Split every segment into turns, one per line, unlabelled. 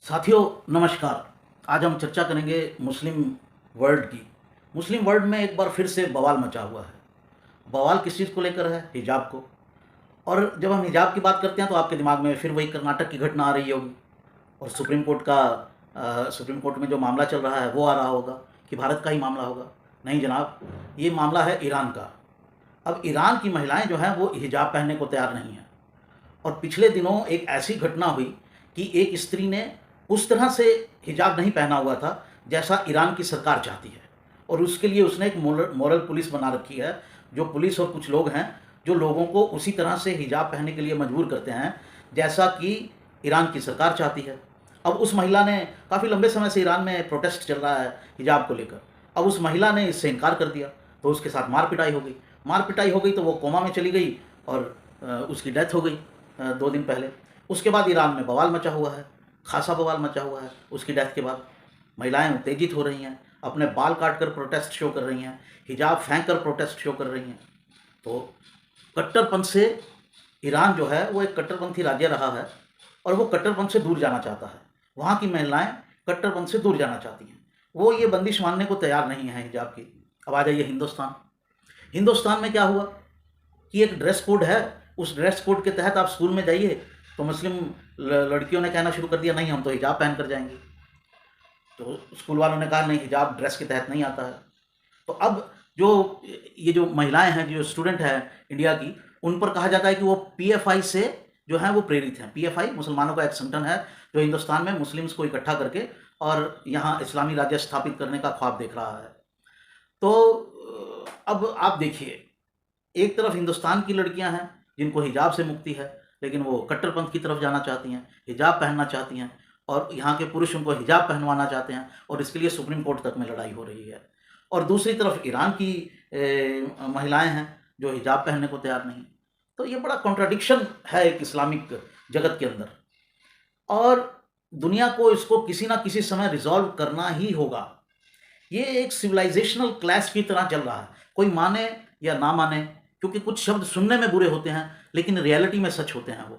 साथियों नमस्कार। आज हम चर्चा करेंगे मुस्लिम वर्ल्ड की। मुस्लिम वर्ल्ड में एक बार फिर से बवाल मचा हुआ है। बवाल किस चीज़ को लेकर है? हिजाब को। और जब हम हिजाब की बात करते हैं तो आपके दिमाग में फिर वही कर्नाटक की घटना आ रही होगी और सुप्रीम कोर्ट में जो मामला चल रहा है वो आ रहा होगा कि भारत का ही मामला होगा। नहीं जनाब, ये मामला है ईरान का। अब ईरान की महिलाएं जो हैं वो हिजाब पहनने को तैयार नहीं हैं। और पिछले दिनों एक ऐसी घटना हुई कि एक स्त्री ने उस तरह से हिजाब नहीं पहना हुआ था जैसा ईरान की सरकार चाहती है, और उसके लिए उसने एक मॉरल पुलिस बना रखी है, जो पुलिस और कुछ लोग हैं जो लोगों को उसी तरह से हिजाब पहनने के लिए मजबूर करते हैं जैसा कि ईरान की सरकार चाहती है। अब उस महिला ने, काफ़ी लंबे समय से ईरान में प्रोटेस्ट चल रहा है हिजाब को लेकर, अब उस महिला ने इससे इनकार कर दिया तो उसके साथ मार पिटाई हो गई। मार पिटाई हो गई तो वो कोमा में चली गई और उसकी डेथ हो गई 2 दिन पहले। उसके बाद ईरान में बवाल मचा हुआ है, खासा बवाल मचा हुआ है। उसकी डेथ के बाद महिलाएं उत्तेजित हो रही हैं, अपने बाल काट कर प्रोटेस्ट शो कर रही हैं, हिजाब फेंक कर प्रोटेस्ट शो कर रही हैं। तो कट्टरपंथ से ईरान जो है वो एक कट्टरपंथी राज्य रहा है और वो कट्टरपंथ से दूर जाना चाहता है। वहाँ की महिलाएं कट्टरपंथ से दूर जाना चाहती हैं, वो ये बंदिश मानने को तैयार नहीं है हिजाब की। अब आ जाइए हिंदुस्तान। हिंदुस्तान में क्या हुआ कि एक ड्रेस कोड है, उस ड्रेस कोड के तहत आप स्कूल में जाइए तो मुस्लिम लड़कियों ने कहना शुरू कर दिया, नहीं हम तो हिजाब पहन कर जाएंगे। तो स्कूल वालों ने कहा नहीं, हिजाब ड्रेस के तहत नहीं आता है। तो अब ये जो महिलाएं हैं, जो स्टूडेंट हैं इंडिया की, उन पर कहा जाता है कि वो पीएफआई से जो है वो प्रेरित हैं। पीएफआई मुसलमानों का एक संगठन है जो हिंदुस्तान में मुस्लिम्स को इकट्ठा करके और यहाँ इस्लामी राज्य स्थापित करने का ख्वाब देख रहा है। तो अब आप देखिए, एक तरफ हिंदुस्तान की लड़कियां हैं जिनको हिजाब से मुक्ति है, लेकिन वो कट्टरपंथ की तरफ जाना चाहती हैं, हिजाब पहनना चाहती हैं, और यहाँ के पुरुष उनको हिजाब पहनवाना चाहते हैं और इसके लिए सुप्रीम कोर्ट तक में लड़ाई हो रही है। और दूसरी तरफ ईरान की महिलाएं हैं जो हिजाब पहनने को तैयार नहीं। तो ये बड़ा कॉन्ट्राडिक्शन है एक इस्लामिक जगत के अंदर, और दुनिया को इसको किसी ना किसी समय रिजॉल्व करना ही होगा। ये एक सिविलाइजेशनल क्लैश की तरह चल रहा है, कोई माने या ना माने, क्योंकि कुछ शब्द सुनने में बुरे होते हैं लेकिन रियलिटी में सच होते हैं। वो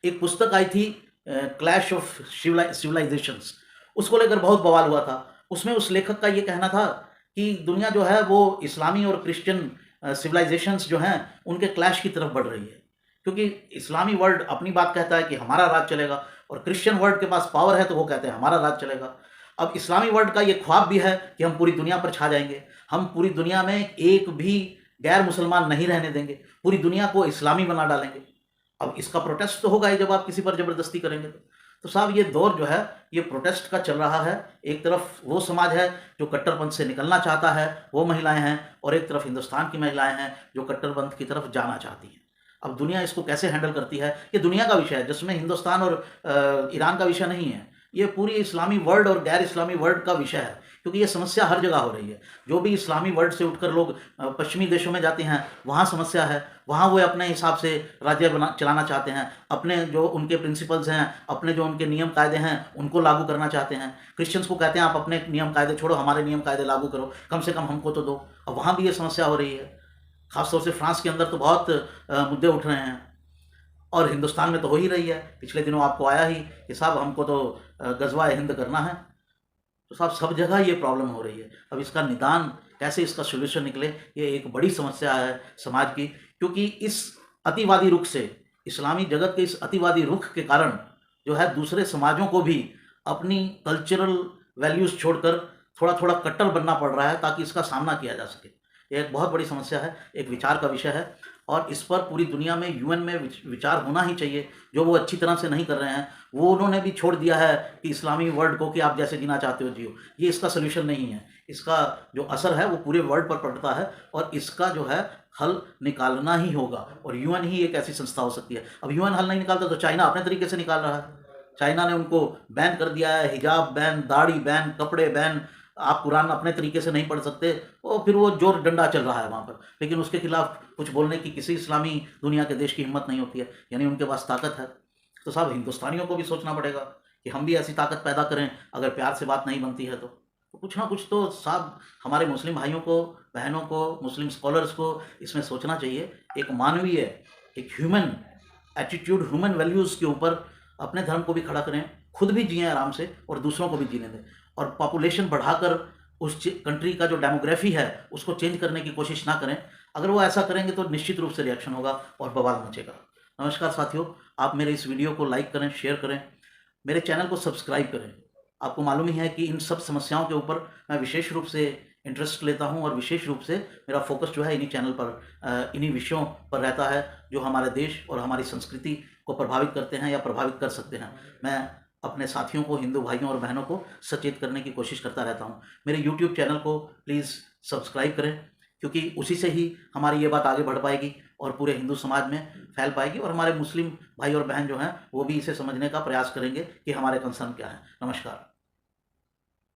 एक पुस्तक आई थी क्लैश ऑफ सिविलाइजेशंस, उसको लेकर बहुत बवाल हुआ था। उसमें उस लेखक का ये कहना था कि दुनिया जो है वो इस्लामी और क्रिश्चियन सिविलाइजेशंस जो हैं उनके क्लैश की तरफ बढ़ रही है, क्योंकि इस्लामी वर्ल्ड अपनी बात कहता है कि हमारा राज चलेगा, और क्रिश्चियन वर्ल्ड के पास पावर है तो वो कहते हैं हमारा राज चलेगा। अब इस्लामी वर्ल्ड का ये ख्वाब भी है कि हम पूरी दुनिया पर छा जाएंगे, हम पूरी दुनिया में एक भी गैर मुसलमान नहीं रहने देंगे, पूरी दुनिया को इस्लामी बना डालेंगे। अब इसका प्रोटेस्ट तो होगा ही जब आप किसी पर ज़बरदस्ती करेंगे तो साहब ये दौर जो है ये प्रोटेस्ट का चल रहा है। एक तरफ वो समाज है जो कट्टरपंथ से निकलना चाहता है, वो महिलाएं हैं, और एक तरफ हिंदुस्तान की महिलाएं हैं जो कट्टरपंथ की तरफ जाना चाहती हैं। अब दुनिया इसको कैसे हैंडल करती है, ये दुनिया का विषय है जिसमें हिंदुस्तान और ईरान का विषय नहीं है। ये पूरी इस्लामी वर्ल्ड और गैर इस्लामी वर्ल्ड का विषय है, क्योंकि ये समस्या हर जगह हो रही है। जो भी इस्लामी वर्ल्ड से उठकर लोग पश्चिमी देशों में जाते हैं वहाँ समस्या है, वहाँ वो अपने हिसाब से राज्य चलाना चाहते हैं, अपने जो उनके प्रिंसिपल्स हैं, अपने जो उनके नियम कायदे हैं उनको लागू करना चाहते हैं। क्रिश्चियंस को कहते हैं आप अपने नियम कायदे छोड़ो, हमारे नियम कायदे लागू करो, कम से कम हमको तो दो। अब वहाँ भी ये समस्या हो रही है, ख़ासतौर से फ्रांस के अंदर तो बहुत मुद्दे उठ रहे हैं, और हिंदुस्तान में तो हो ही रही है। पिछले दिनों आपको आया ही कि साहब हमको तो गजवा हिंद करना है। तो साहब सब जगह ये प्रॉब्लम हो रही है। अब इसका निदान कैसे, इसका सोल्यूशन निकले, ये एक बड़ी समस्या है समाज की, क्योंकि इस अतिवादी रुख से, इस्लामी जगत के इस अतिवादी रुख के कारण जो है दूसरे समाजों को भी अपनी कल्चरल वैल्यूज़ छोड़कर थोड़ा थोड़ा कट्टर बनना पड़ रहा है ताकि इसका सामना किया जा सके। ये एक बहुत बड़ी समस्या है, एक विचार का विषय है, और इस पर पूरी दुनिया में यूएन में विचार होना ही चाहिए। जो वो अच्छी तरह से नहीं कर रहे हैं वो उन्होंने भी छोड़ दिया है कि इस्लामी वर्ल्ड को कि आप जैसे जीना चाहते हो जियो। ये इसका सोल्यूशन नहीं है, इसका जो असर है वो पूरे वर्ल्ड पर पड़ता है, और इसका जो है हल निकालना ही होगा, और यूएन ही एक ऐसी संस्था हो सकती है। अब यूएन हल नहीं निकालता तो चाइना अपने तरीके से निकाल रहा है। चाइना ने उनको बैन कर दिया है, हिजाब बैन, दाढ़ी बैन, कपड़े बैन, आप कुरान अपने तरीके से नहीं पढ़ सकते, और फिर वो जोर डंडा चल रहा है वहाँ पर, लेकिन उसके खिलाफ कुछ बोलने की किसी इस्लामी दुनिया के देश की हिम्मत नहीं होती है, यानी उनके पास ताकत है। तो साहब हिंदुस्तानियों को भी सोचना पड़ेगा कि हम भी ऐसी ताकत पैदा करें अगर प्यार से बात नहीं बनती है तो कुछ ना कुछ तो साहब हमारे मुस्लिम भाइयों को, बहनों को, मुस्लिम स्कॉलर्स को इसमें सोचना चाहिए। एक मानवीय, एक ह्यूमन एटीट्यूड, ह्यूमन वैल्यूज़ के ऊपर अपने धर्म को भी खड़ा करें, खुद भी जिएँ आराम से और दूसरों को भी जीने दें। और पॉपुलेशन बढ़ाकर उस कंट्री का जो डेमोग्राफी है उसको चेंज करने की कोशिश ना करें। अगर वो ऐसा करेंगे तो निश्चित रूप से रिएक्शन होगा और बवाल मचेगा। नमस्कार साथियों, आप मेरे इस वीडियो को लाइक करें, शेयर करें, मेरे चैनल को सब्सक्राइब करें। आपको मालूम ही है कि इन सब समस्याओं के ऊपर मैं विशेष रूप से इंटरेस्ट लेता हूं और विशेष रूप से मेरा फोकस जो है इन्हीं चैनल पर इन्हीं विषयों पर रहता है जो हमारे देश और हमारी संस्कृति को प्रभावित करते हैं या प्रभावित कर सकते हैं। मैं अपने साथियों को, हिंदू भाइयों और बहनों को सचेत करने की कोशिश करता रहता हूं। मेरे यूट्यूब चैनल को प्लीज़ सब्सक्राइब करें, क्योंकि उसी से ही हमारी ये बात आगे बढ़ पाएगी और पूरे हिंदू समाज में फैल पाएगी और हमारे मुस्लिम भाई और बहन जो हैं वो भी इसे समझने का प्रयास करेंगे कि हमारे कंसर्न क्या है। नमस्कार।